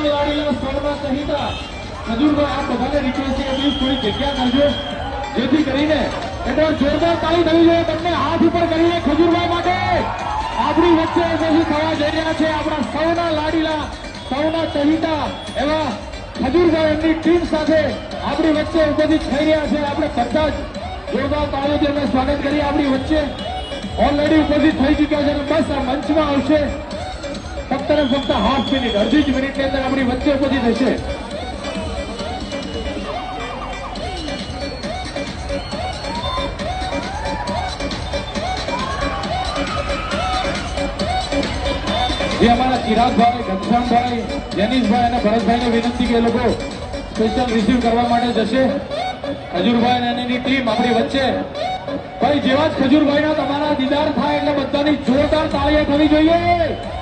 સૌના લાડીલા સૌના કહીતા ખજૂરભાઈ આ બધાને રિક્વેસ્ટ છે કે થોડી જગ્યા કરજો જેથી કરીને એટલે જોરદાર તાળી થવી જોઈએ તમને હાથ ઉપર કરીને ખજૂરભાઈ માટે આપણી વચ્ચે ઉપસ્થિત થવા જઈ રહ્યા છે આપણા સૌના લાડીલા સૌના કહીતા એવા ખજૂરભાઈ એમની ટીમ સાથે આપણી વચ્ચે ઉપસ્થિત થઈ રહ્યા છે આપણે બધા જ જોરદાર તાળીઓથી એમને સ્વાગત કરીએ આપણી વચ્ચે ઓલરેડી ઉપસ્થિત થઈ ચુક્યા છે અને બસ આ મંચમાં આવશે ફક્ત ને ફક્ત હાફ મિનિટ અડધી જ મિનિટની અંદર આપણી વચ્ચે ઉપસ્થિત થશે જે અમારા ચિરાગભાઈ ઘનશ્યામભાઈ જેનીશભાઈ અને ભરતભાઈને વિનંતી કે એ લોકો સ્પેશિયલ રિસીવ કરવા માટે જશે ખજૂરભાઈ અને એની ટીમ આપણી વચ્ચે ભાઈ જેવા જ ખજૂરભાઈના તમારા દીદાર થાય એટલે બધાની જોરદાર તાળીઓ થવી જોઈએ।